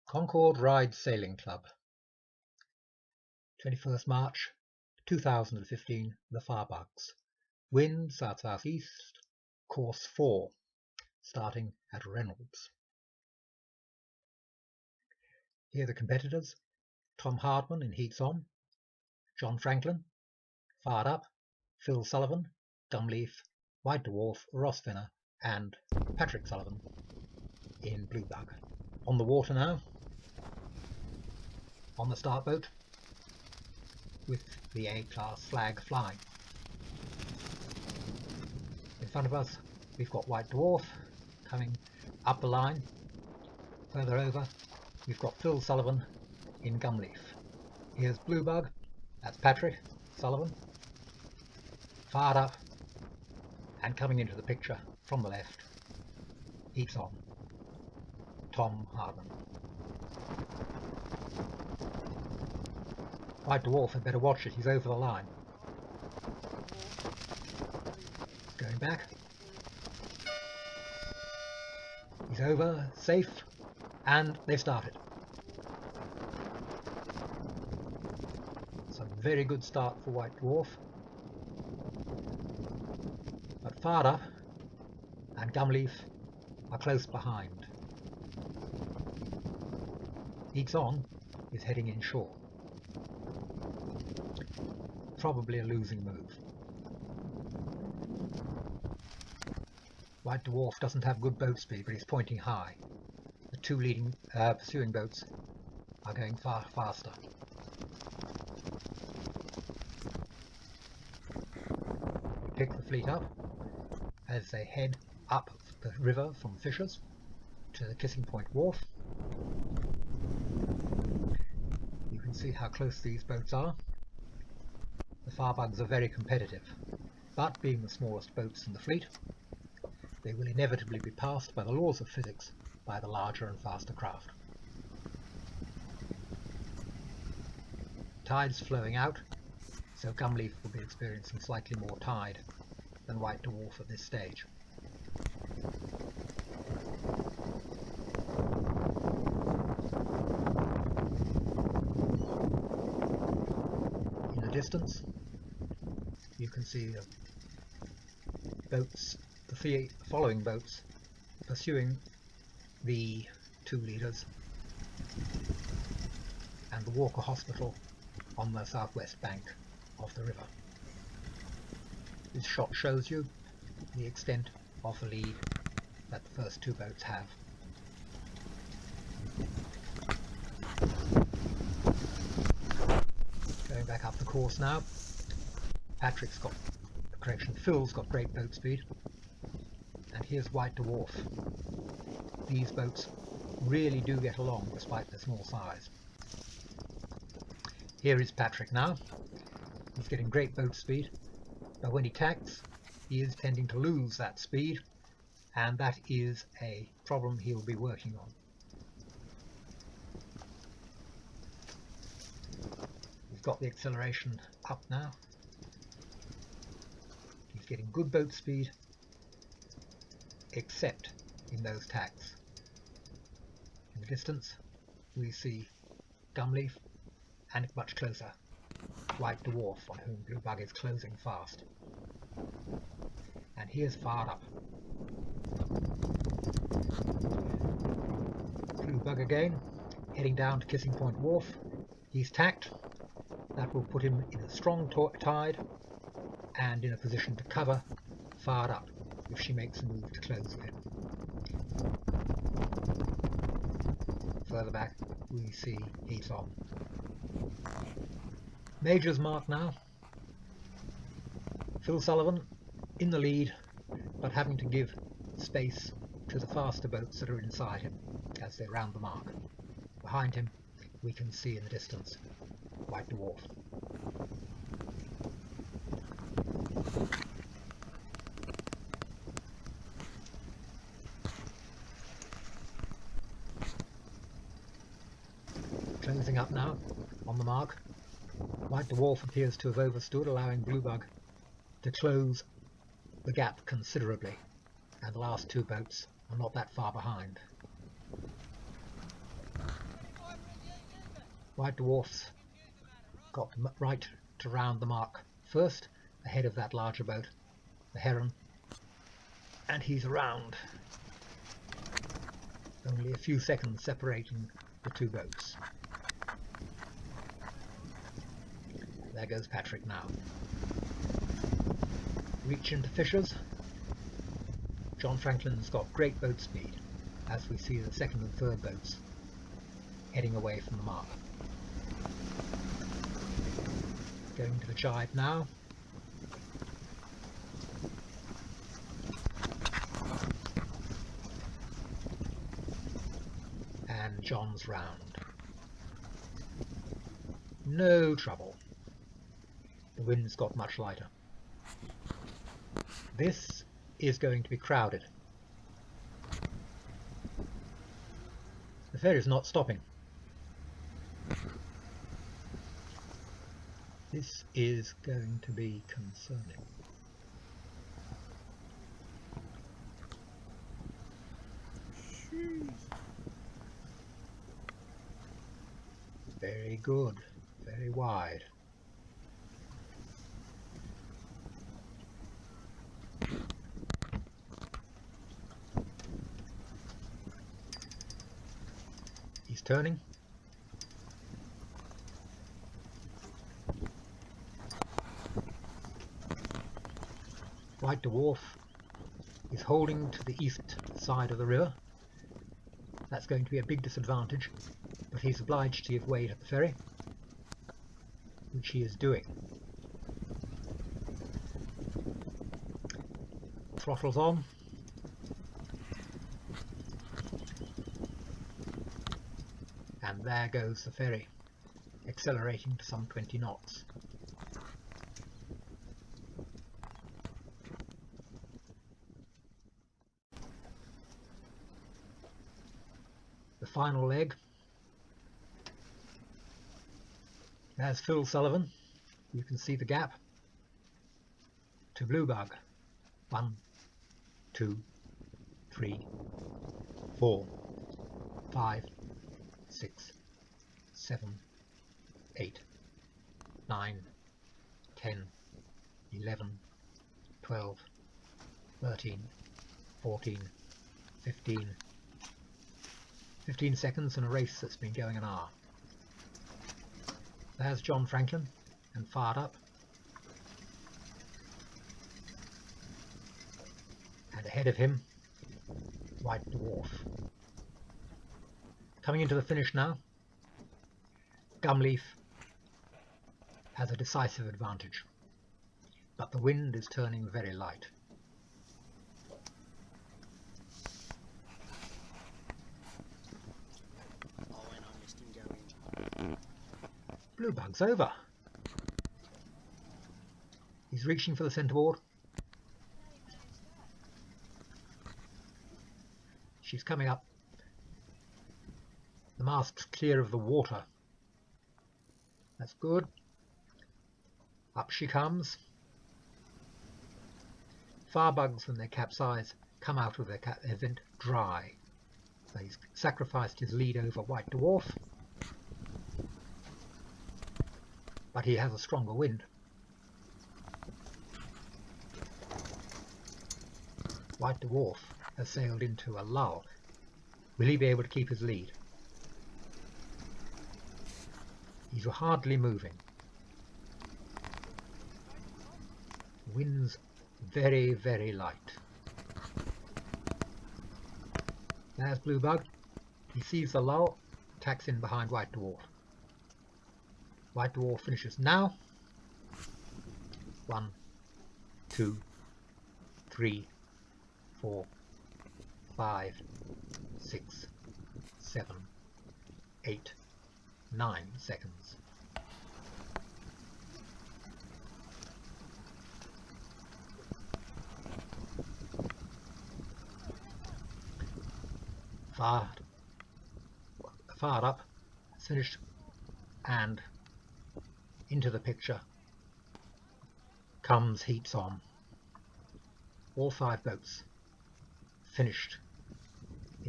Concord Ride Sailing Club, 21st March 2015, the Firebugs. Wind south-southeast, course 4, starting at Reynolds. Here are the competitors: Tom Hardman in heats on, John Franklin, Fired Up, Phil Sullivan, Gumleaf, White Dwarf, Ross Finner and Patrick Sullivan in Bluebug. On the water now, on the start boat, with the A-class flag flying. In front of us we've got White Dwarf coming up the line. Further over we've got Phil Sullivan in Gumleaf. Here's Bluebug, that's Patrick Sullivan, fired up, and coming into the picture from the left, heats on, Tom Hardman. White Dwarf had better watch it, he's over the line. Going back. He's over, safe, and they've started. It's a very good start for White Dwarf. But Fired Up and Gumleaf are close behind. Heats On is heading inshore. Probably a losing move. White Dwarf doesn't have good boat speed, but he's pointing high. The two leading pursuing boats are going far faster. Pick the fleet up as they head up the river from Fishers to the Kissing Point Wharf. You can see how close these boats are. The Firebugs are very competitive, but being the smallest boats in the fleet, they will inevitably be passed by the laws of physics by the larger and faster craft. Tide's flowing out, so Gumleaf will be experiencing slightly more tide than White Dwarf at this stage. In the distance, you can see the boats, the three following boats, pursuing the two leaders, and the Walker Hospital on the southwest bank of the river. This shot shows you the extent of the lead that the first two boats have. Going back up the course now, Phil's got great boat speed, and here's White Dwarf. These boats really do get along despite their small size. Here is Patrick now. He's getting great boat speed, but when he tacks, he is tending to lose that speed, and that is a problem he will be working on. He's got the acceleration up now. He's getting good boat speed, except in those tacks. In the distance, we see Gumleaf, and much closer, White Dwarf, on whom Bluebug is closing fast. And here's Fired Up. Bluebug again, heading down to Kissing Point Wharf. He's tacked. That will put him in a strong tide and in a position to cover Fired Up if she makes a move to close with him. Further back we see heats on. Major's mark now. Phil Sullivan in the lead, but having to give space to the faster boats that are inside him as they round the mark. Behind him we can see in the distance White Dwarf. Closing up now on the mark. White Dwarf appears to have overstood, allowing Bluebug to close the gap considerably, and the last two boats are not that far behind. White Dwarf's got right to round the mark first, ahead of that larger boat, the Heron, and he's around. Only a few seconds separating the two boats. There goes Patrick now. Reach into fissures. John Franklin's got great boat speed, as we see the second and third boats heading away from the mark. Going to the jibe now. And John's round. No trouble. The wind's got much lighter. This is going to be crowded. The ferry's not stopping. This is going to be concerning. Very good, very wide. He's turning. White Dwarf is holding to the east side of the river. That's going to be a big disadvantage, but he's obliged to give way to the ferry, which he is doing. Throttles on. And there goes the ferry, accelerating to some 20 knots. The final leg. There's Phil Sullivan. You can see the gap. To Bluebug. 1, 2, 3, 4, 5, 6, 7, 8, 9, 10, 11, 12, 13, 14, 15. 15 seconds in a race that's been going an hour. There's John Franklin, and fired up. And ahead of him, White Dwarf. Coming into the finish now, Gumleaf has a decisive advantage, but the wind is turning very light. Bluebug's over. He's reaching for the centreboard. She's coming up. The mast's clear of the water. That's good. Up she comes. Firebugs, when they capsize, come out of their event dry. So he's sacrificed his lead over White Dwarf. But he has a stronger wind. White Dwarf has sailed into a lull. Will he be able to keep his lead? He's hardly moving. Wind's very, very light. There's Bluebug. He sees the lull, tacks in behind White Dwarf. White Dwarf finishes now. 1, 2, 3, 4, 5, 6, 7, 8, 9 seconds. Fired up, finished, and into the picture comes heaps on. All 5 boats finished